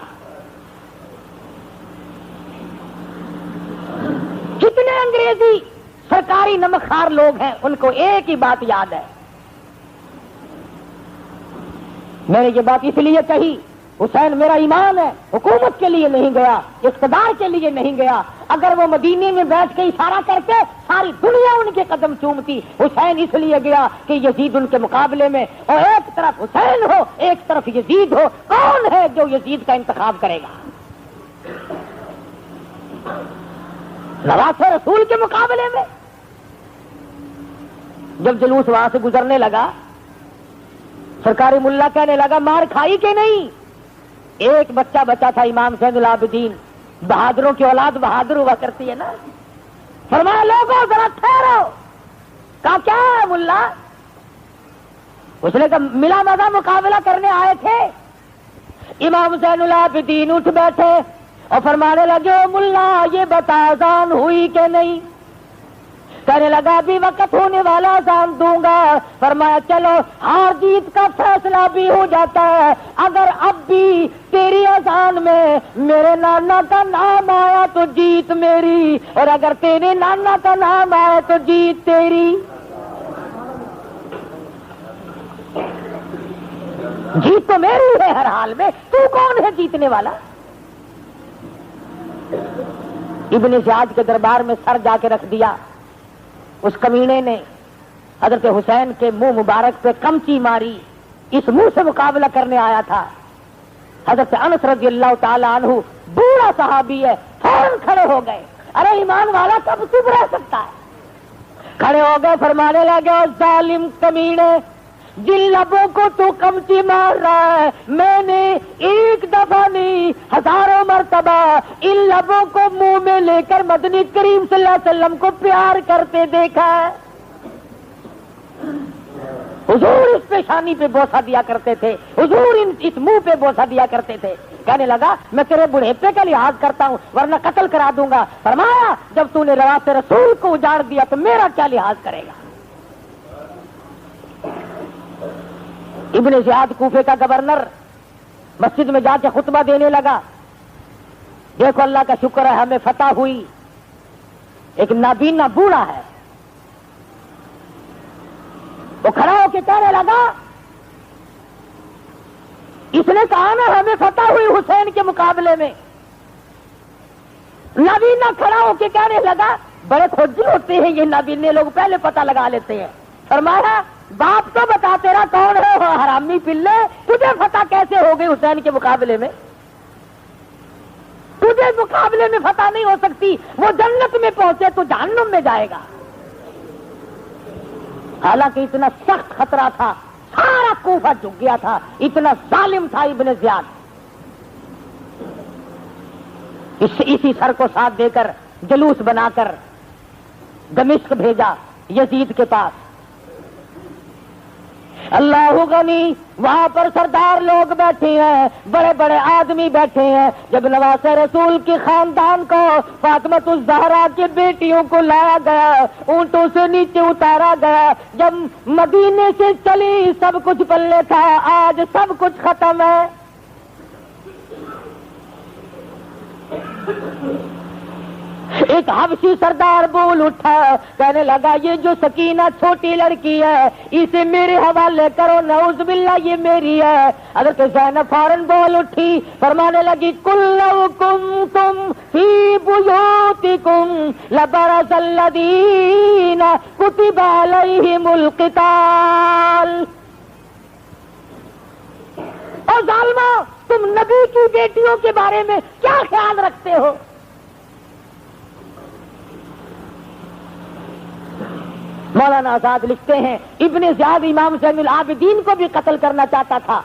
کتنے انگریزی سرکاری نمک خوار لوگ ہیں, ان کو ایک ہی بات یاد ہے. میں نے یہ بات اس لیے کہی, حسین میرا ایمان ہے, حکومت کے لیے نہیں گیا, اقتدار کے لیے نہیں گیا. اگر وہ مدینے میں بیٹھ کے اشارہ کرتے ساری دنیا ان کے قدم چومتی. حسین اس لیے گیا کہ یزید ان کے مقابلے میں, اور ایک طرف حسین ہو ایک طرف یزید ہو, کون ہے جو یزید کا انتخاب کرے گا؟ نواسہ رسول کے مقابلے میں. جب جلوس وہاں سے گزرنے لگا, سرکاری ملا کہنے لگا مار کھائی کہ نہیں؟ ایک بچہ بچا تھا, امام زین العابدین, بہادروں کی اولاد بہادر ہوا کرتی ہے نا. فرمایا لوگوں ذرا ٹھہرو. کہا کیا ہے ملا؟ اس نے کہا ملا مزہ مقابلہ کرنے آئے تھے. امام زین العابدین اٹھ بیٹھے اور فرمانے لگے ملا یہ بتا اذان ہوئی کہ نہیں؟ کہنے لگا ابھی وقت ہونے والا, اذان دوں گا. فرمایا چلو ہار جیت کا فیصلہ بھی ہو جاتا ہے. اگر اب بھی تیری اذان میں میرے نانا کا نام آیا تو جیت میری, اور اگر تیرے نانا کا نام آیا تو جیت تیری. جیت تو میری ہے ہر حال میں, تو کون ہے جیتنے والا؟ ابن زیاد کے دربار میں سر جا کے رکھ دیا. اس کمینے نے حضرت حسین کے منہ مبارک پہ کمچی ماری. اس منہ سے مقابلہ کرنے آیا تھا. حضرت انس رضی اللہ تعالی عنہ بوڑھا صحابی ہے, فوراً کھڑے ہو گئے. ارے ایمان والا کب چپ رہ سکتا ہے؟ کھڑے ہو گئے, فرمانے لگے اور ظالم کمینے, جن لبوں کو تو کمچی مار رہا ہے, میں نے ایک دفعہ نہیں ہزاروں مرتبہ ان لبوں کو منہ میں لے کر مدنی کریم صلی اللہ علیہ وسلم کو پیار کرتے دیکھا ہے. حضور اس پیشانی پہ بوسہ دیا کرتے تھے, حضور اس منہ پہ بوسہ دیا کرتے تھے. کہنے لگا میں تیرے بڑھیپے کا لحاظ کرتا ہوں ورنہ قتل کرا دوں گا. فرمایا جب تو نے روایت رسول کو اجاڑ دیا تو میرا کیا لحاظ کرے گا. ابن زیاد کوفے کا گورنر مسجد میں جا کے خطبہ دینے لگا. دیکھو اللہ کا شکر ہے ہمیں فتح ہوئی. ایک نابینا بوڑھا ہے, وہ کھڑا ہو کے کہنے لگا, اس نے کہا نا ہمیں فتح ہوئی حسین کے مقابلے میں. نابینا کھڑا ہو کے کہنے لگا, بڑے کھوجی ہوتے ہیں یہ نابینے لوگ, پہلے پتہ لگا لیتے ہیں. فرمایا باپ تو بتا تیرا کون ہے حرامی پلے, تجھے فتح کیسے ہو گئی حسین کے مقابلے میں؟ تجھے مقابلے میں فتح نہیں ہو سکتی. وہ جنت میں پہنچے تو جہنم میں جائے گا. حالانکہ اتنا سخت خطرہ تھا, سارا کوفہ جھک گیا تھا, اتنا ظالم تھا ابن زیاد. اسی سر کو ساتھ دے کر جلوس بنا کر دمشق بھیجا یزید کے پاس. اللہ غنی, وہاں پر سردار لوگ بیٹھے ہیں, بڑے بڑے آدمی بیٹھے ہیں. جب نواز رسول کی خاندان کو, فاطمۃ الزہرا کی بیٹیوں کو لایا گیا, اونٹوں سے نیچے اتارا گیا, جب مدینے سے چلی سب کچھ پلے تھا, آج سب کچھ ختم ہے. ایک حبشی سردار بول اٹھا, کہنے لگا یہ جو سکینہ چھوٹی لڑکی ہے اسے میرے حوالے کرو, نعوذ باللہ یہ میری ہے. حضرت زینب فوراً بول اٹھی, فرمانے لگی قل لو کنتم فی بیوتکم لبرز الذین کتب علیہم القتال. اور ظالمہ, تم نبی کی بیٹیوں کے بارے میں کیا خیال رکھتے ہو؟ مولانا آزاد لکھتے ہیں ابن زیاد امام زین العابدین کو بھی قتل کرنا چاہتا تھا.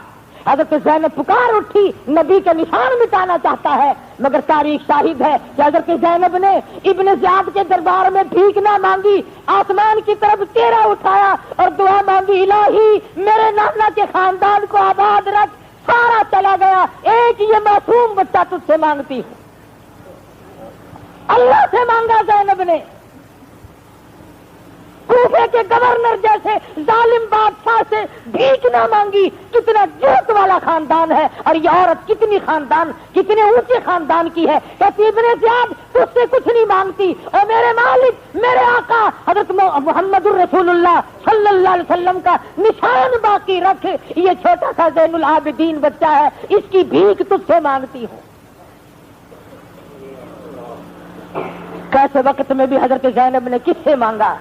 حضرت زینب پکار اٹھی, نبی کا نشان مٹانا چاہتا ہے, مگر تاریخ شاہد ہے کہ حضرت زینب نے ابن زیاد کے دربار میں بھیک نہ مانگی, آسمان کی طرف چہرہ اٹھایا اور دعا مانگی, الہی میرے نانا کے خاندان کو آباد رکھ. سارا چلا گیا, ایک یہ معصوم بچہ تجھ سے مانگتی ہوں. اللہ سے مانگا زینب نے. کوفے کے گورنر جیسے ظالم بادشاہ سے بھیک نہ مانگی. کتنا جرت والا خاندان ہے, اور یہ عورت کتنے اونچے خاندان کی ہے. کہتی ابن زیاد تجھ سے کچھ نہیں مانگتی, اور میرے مالک میرے آقا حضرت محمد الرسول اللہ صلی اللہ علیہ وسلم کا نشان باقی رکھ. یہ چھوٹا سا زین العابدین بچہ ہے, اس کی بھیک تجھ سے مانگتی ہوں. کیسے وقت میں بھی حضرت زینب نے کس سے مانگا؟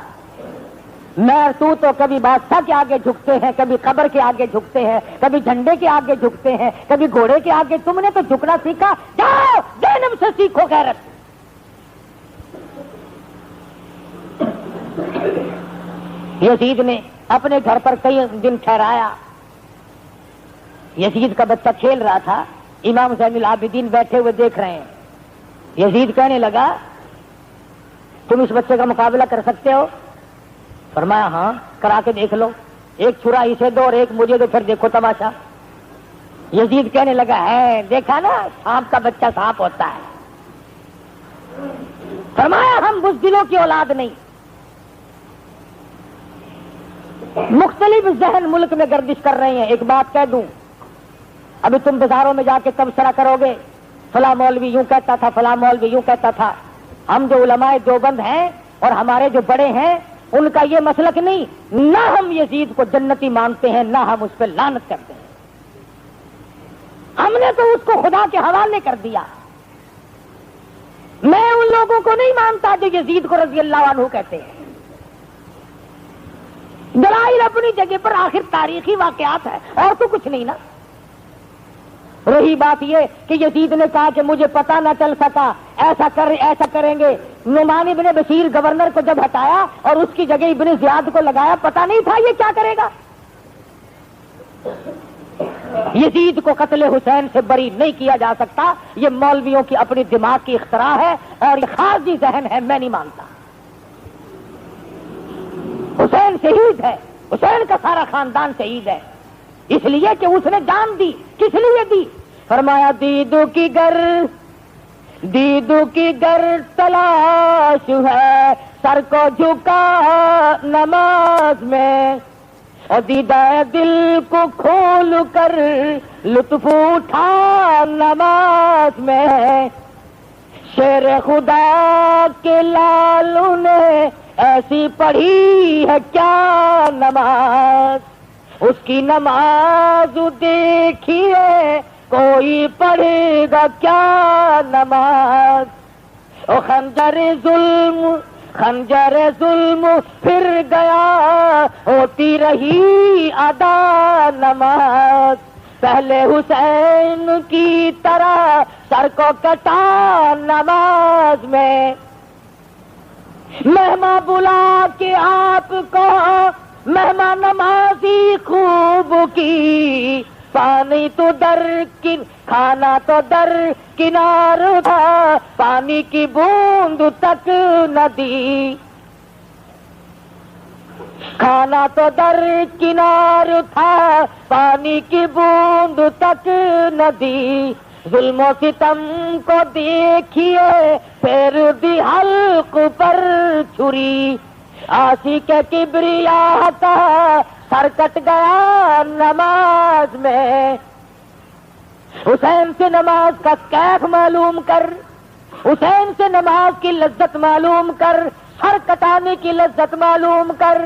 میں تو کبھی بادشاہ کے آگے جھکتے ہیں, کبھی قبر کے آگے جھکتے ہیں, کبھی جھنڈے کے آگے جھکتے ہیں, کبھی گھوڑے کے آگے. تم نے تو جھکنا سیکھا, جاؤ زینب سے سیکھو غیرت. یزید نے اپنے گھر پر کئی دن ٹھہرایا. یزید کا بچہ کھیل رہا تھا, امام زین العابدین بیٹھے ہوئے دیکھ رہے ہیں. یزید کہنے لگا تم اس بچے کا مقابلہ کر سکتے ہو؟ فرمایا ہاں کرا کے دیکھ لو, ایک چھرا اسے دو اور ایک مجھے دو, پھر دیکھو تماشا. یزید کہنے لگا ہے دیکھا نا سانپ کا بچہ سانپ ہوتا ہے. فرمایا ہم بزدلوں کی اولاد نہیں. مختلف ذہن ملک میں گردش کر رہے ہیں. ایک بات کہہ دوں, ابھی تم بازاروں میں جا کے تبصرہ کرو گے, فلاں مولوی یوں کہتا تھا, فلاں مولوی یوں کہتا تھا. ہم جو علماء دیوبند ہیں اور ہمارے جو بڑے ہیں ان کا یہ مسلک نہیں. نہ ہم یزید کو جنتی مانتے ہیں, نہ ہم اس پہ لعنت کرتے ہیں. ہم نے تو اس کو خدا کے حوالے کر دیا. میں ان لوگوں کو نہیں مانتا جو یزید کو رضی اللہ عنہ کہتے ہیں. دلائل اپنی جگہ پر, آخر تاریخی واقعات ہے اور تو کچھ نہیں نا. رہی بات یہ کہ یزید نے کہا کہ مجھے پتہ نہ چل سکا، ایسا کریں گے۔ نعمان ابن بشیر گورنر کو جب ہٹایا اور اس کی جگہ ابن زیاد کو لگایا، پتہ نہیں تھا یہ کیا کرے گا۔ یزید کو قتل حسین سے بری نہیں کیا جا سکتا، یہ مولویوں کی اپنی دماغ کی اختراع ہے اور یہ خارجی ذہن ہے، میں نہیں مانتا۔ حسین شہید ہے، حسین کا سارا خاندان شہید ہے، اس لیے کہ اس نے جان دی۔ کس لیے دی؟ فرمایا دیدو کی گر تلاش ہے، سر کو جھکا نماز میں، اور دیدہ دل کو کھول کر لطف اٹھا نماز میں۔ شیر خدا کے لالوں نے ایسی پڑھی ہے کیا نماز، اس کی نماز دیکھیے کوئی پڑھے گا کیا نماز۔ او خنجر ظلم پھر گیا، ہوتی رہی ادا نماز۔ پہلے حسین کی طرح سر کو کٹا نماز میں۔ مہماں بلا کے آپ کو مہمان نمازی خوب کی، پانی تو کھانا تو در کنار تھا، پانی کی بوند تک نہ دی۔ کھانا تو در کنار تھا، پانی کی بوند تک نہ دی۔ ظلم و ستم کو دیکھیے پھر دی حلق پر چھری، عاشق کبریا کا سر کٹ گیا نماز میں۔ حسین سے نماز کا کیف معلوم کر، حسین سے نماز کی لذت معلوم کر، سر کٹانے کی لذت معلوم کر۔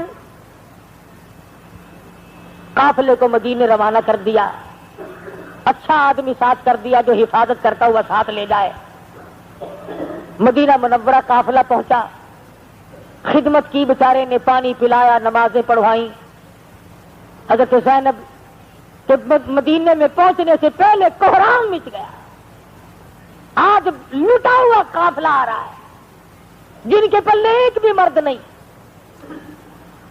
قافلے کو مدینے روانہ کر دیا، اچھا آدمی ساتھ کر دیا جو حفاظت کرتا ہوا ساتھ لے جائے۔ مدینہ منورہ قافلہ پہنچا، خدمت کی، بیچارے نے پانی پلایا، نمازیں پڑھوائیں۔ حضرت زینب کے مدینے میں پہنچنے سے پہلے کوہرام مچ گیا، آج لٹا ہوا قافلہ آ رہا ہے، جن کے پلے ایک بھی مرد نہیں۔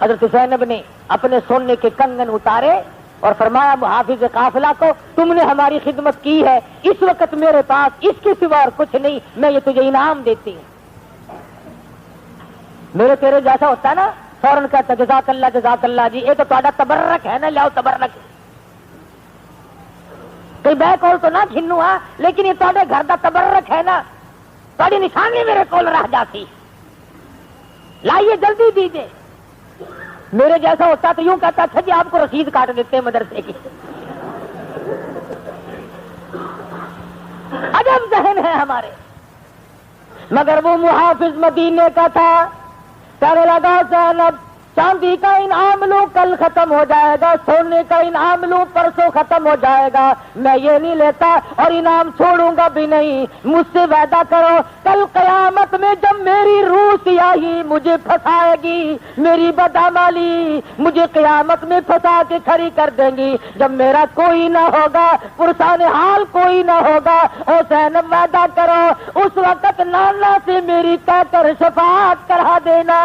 حضرت زینب نے اپنے سونے کے کنگن اتارے اور فرمایا محافظ قافلہ کو، تم نے ہماری خدمت کی ہے، اس وقت میرے پاس اس کے سوا اور کچھ نہیں، میں یہ تجھے انعام دیتی ہوں۔ میرے تیرے جیسا ہوتا ہے نا، فوراً کہتا جزاک اللہ جی، یہ تو تہاڈا تبرک ہے نا، لیاؤ تبرک۔ کئی بے کول تو نہ کھنو ہاں، لیکن یہ تہاڈے گھر دا تبرک ہے نا، تہاڈی نشانی میرے کول رہ جاتی، لائیے جلدی دیجیے۔ میرے جیسا ہوتا تو یوں کہتا اچھا جی آپ کو رسید کاٹ دیتے ہیں مدرسے کی۔ عجب ذہن ہے ہمارے، مگر وہ محافظ مدینے کا تھا، کہنے لگا زینب چاندی کا انعام لوں کل ختم ہو جائے گا، سونے کا انعام لوں پرسوں ختم ہو جائے گا، میں یہ نہیں لیتا اور انعام چھوڑوں گا بھی نہیں۔ مجھ سے وعدہ کرو کل قیامت میں جب میری روح سیاہی مجھے پھنسائے گی، میری بدعمالی مجھے قیامت میں پھنسا کے کھڑی کر دیں گی، جب میرا کوئی نہ ہوگا، پرسان حال کوئی نہ ہوگا، اور زینب وعدہ کرو اس وقت نانا سے میری کہہ کر شفاعت کرا دینا۔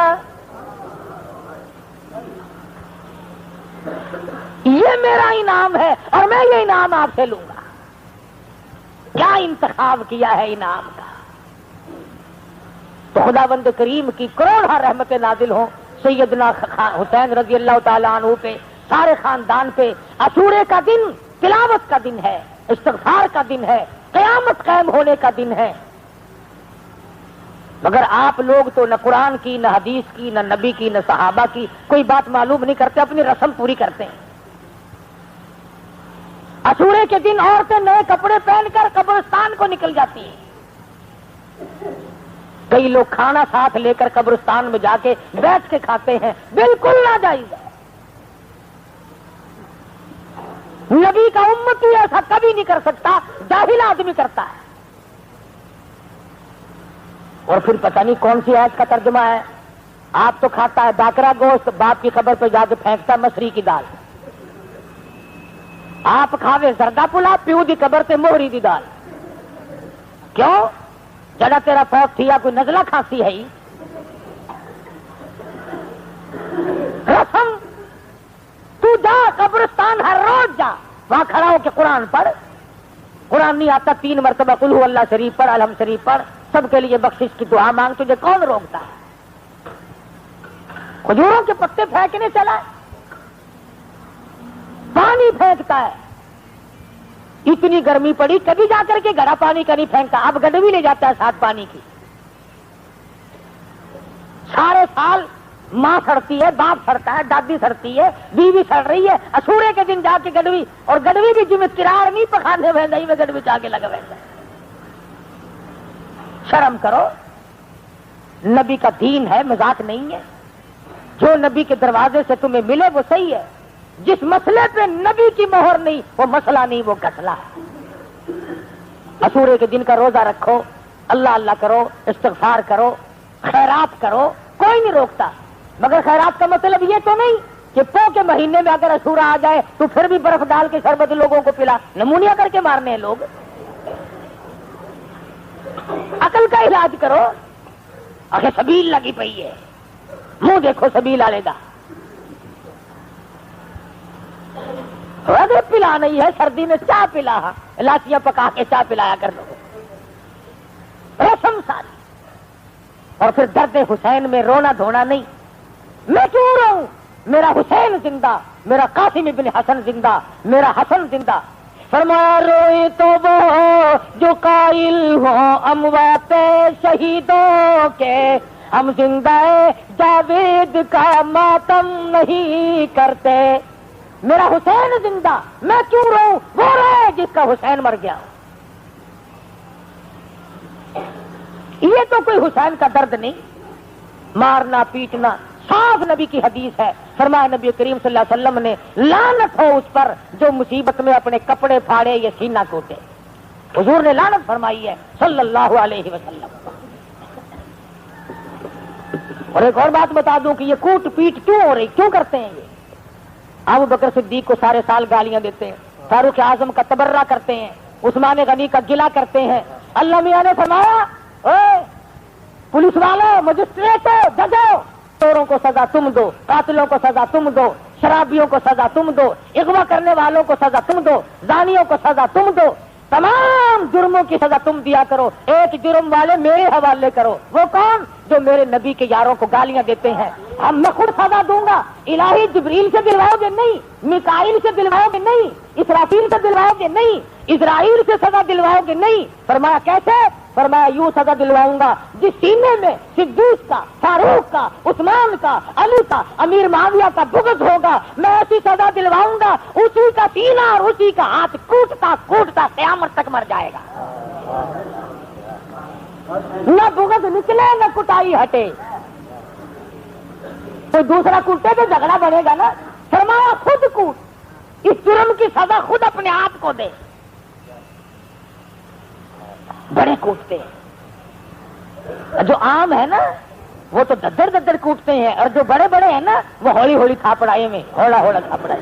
یہ میرا انعام ہے اور میں یہ انعام آپ سے لوں گا۔ کیا انتخاب کیا ہے انعام کا۔ تو خداوند کریم کی کروڑہ رحمتیں نازل ہوں سیدنا حسین رضی اللہ تعالیٰ عنہ پہ، سارے خاندان پہ۔ عاشورے کا دن تلاوت کا دن ہے، استغفار کا دن ہے، قیامت قائم ہونے کا دن ہے، مگر آپ لوگ تو نہ قرآن کی، نہ حدیث کی، نہ نبی کی، نہ صحابہ کی کوئی بات معلوم نہیں کرتے، اپنی رسم پوری کرتے ہیں۔ عاشورے کے دن عورتیں نئے کپڑے پہن کر قبرستان کو نکل جاتی ہیں، کئی لوگ کھانا ساتھ لے کر قبرستان میں جا کے بیٹھ کے کھاتے ہیں، بالکل ناجائز ہے۔ نبی کا امتی ایسا کبھی نہیں کر سکتا، جاہل آدمی کرتا ہے۔ اور پھر پتہ نہیں کون سی آیت کا ترجمہ ہے، آپ تو کھاتا ہے باکرا گوشت، باپ کی قبر پہ جا کے پھینکتا مصری کی دال۔ آپ کھاوے زردہ پلا پیو دی قبر تے موہری دی دال. کیوں؟ جڑا تیرا فوت تھیا کوئی نزلہ کھانسی ہے ہی. رسم تو جا قبرستان ہر روز جا, وہاں کھڑا ہو کے قرآن پڑھ. قرآن نہیں آتا 3 مرتبہ قل ہو اللہ شریف پڑھ, الحمد شریف پڑھ, سب کے لیے بخشش کی دعا مانگ. تجھے کون روکتا ہے؟ کھجوروں کے پتے پھینکنے چلا, پانی پھینکتا ہے. اتنی گرمی پڑی کبھی جا کر کے گھڑا پانی کا نہیں پھینکتا, اب گڈوی لے جاتا ہے ساتھ پانی کی. سارے سال ماں سڑتی ہے, باپ سڑتا ہے, دادی سڑتی ہے, بیوی سڑ رہی ہے, اسورے کے دن جا کے گڈوی, اور گڈوی بھی جی میں کرار نہیں پکانے میں نہیں میں گڈوی جا کے لگا ویسا. شرم کرو, نبی کا دین ہے, مذاق نہیں ہے. جو نبی کے دروازے سے تمہیں ملے وہ صحیح ہے. جس مسئلے پہ نبی کی مہر نہیں وہ مسئلہ نہیں, وہ گسلہ ہے. اسورے کے دن کا روزہ رکھو, اللہ اللہ کرو, استغفار کرو, خیرات کرو, کوئی نہیں روکتا. مگر خیرات کا مطلب یہ تو نہیں کہ پو کے مہینے میں اگر اسورا آ جائے تو پھر بھی برف ڈال کے شربت لوگوں کو پلا, نمونیا کر کے مارنے ہیں لوگ. عقل کا علاج کرو. اگر سبیل لگی پئی ہے, منہ دیکھو سبیل والے دا. اگر پلا نہیں ہے سردی میں چاہ پلا, لاسیاں پکا کے چاہ پلایا کر لو. رسم ساری. اور پھر درد حسین میں رونا دھونا نہیں. میں کیوں رہوں؟ میرا حسین زندہ, میرا قاسم ابن حسن زندہ, میرا حسن زندہ. فرمایا روئے تو وہ جو قائل ہوں اموات شہیدوں کے, ہم زندہ جاوید کا ماتم نہیں کرتے. میرا حسین زندہ, میں کیوں رہوں؟ وہ رہے جس کا حسین مر گیا. یہ تو کوئی حسین کا درد نہیں. مارنا پیٹنا صاف نبی کی حدیث ہے. فرمایا نبی کریم صلی اللہ علیہ وسلم نے, لعنت ہو اس پر جو مصیبت میں اپنے کپڑے پھاڑے یا سینہ کوٹے. حضور نے لعنت فرمائی ہے صلی اللہ علیہ وسلم. اور ایک اور بات بتا دوں کہ یہ کوٹ پیٹ کیوں ہو رہی, کیوں کرتے ہیں یہ؟ ابو بکر صدیق کو سارے سال گالیاں دیتے ہیں, فاروق اعظم کا تبرہ کرتے ہیں, عثمان غنی کا گلہ کرتے ہیں. اللہ میاں نے فرمایا اے پولیس والوں, مجسٹریٹوں, ججوں, چوروں کو سزا تم دو, قاتلوں کو سزا تم دو, شرابیوں کو سزا تم دو, اغوا کرنے والوں کو سزا تم دو, زانیوں کو سزا تم دو, تمام جرموں کی سزا تم دیا کرو. ایک جرم والے میرے حوالے کرو. وہ کون؟ جو میرے نبی کے یاروں کو گالیاں دیتے ہیں. ہم میں خود سزا دوں گا. الہی جبریل سے دلواؤ گے نہیں, میکائیل سے دلواؤ گے نہیں, اسرافیل سے دلواؤ گے نہیں, اسرائیل سے سزا دلواؤ گے نہیں. فرمایا کیسے؟ فرمایا یوں سزا دلواؤں گا جس سینے میں صدیق کا, فاروق کا, عثمان کا, علی کا, امیر معاویہ کا بغض ہوگا, میں ایسی سزا دلواؤں گا اسی کا سینہ اور اسی کا ہاتھ کوٹتا کوٹتا قیامت تک مر جائے گا. نہ بغض نکلے نہ کٹائی ہٹے. کوئی دوسرا کوٹے تو جھگڑا بڑھے گا نا. فرمایا خود کوٹ, اس جرم کی سزا خود اپنے آپ کو دے. بڑے کوٹتے ہیں, جو عام ہے نا وہ تو ددر ددر کوٹتے ہیں, اور جو بڑے بڑے ہیں نا وہ ہولی ہولی تھاپڑائے میں ہولا ہولا تھاپڑائے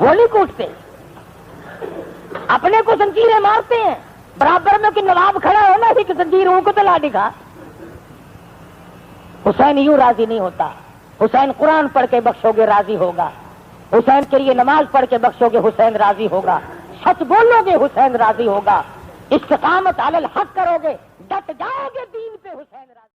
ہولی کوٹتے. اپنے کو زنجیریں مارتے ہیں, برابر میں کہ نواب کھڑا ہو نا اسی کی زنجیر ان کو تو لا دکھا. حسین یوں راضی نہیں ہوتا. حسین قرآن پڑھ کے بخشو گے راضی ہوگا, حسین کے لیے نماز پڑھ کے بخشو گے حسین راضی ہوگا, سچ بولو گے حسین راضی ہوگا, استقامت علی الحق کرو گے, ڈٹ جاؤ گے دین پہ حسین راضی.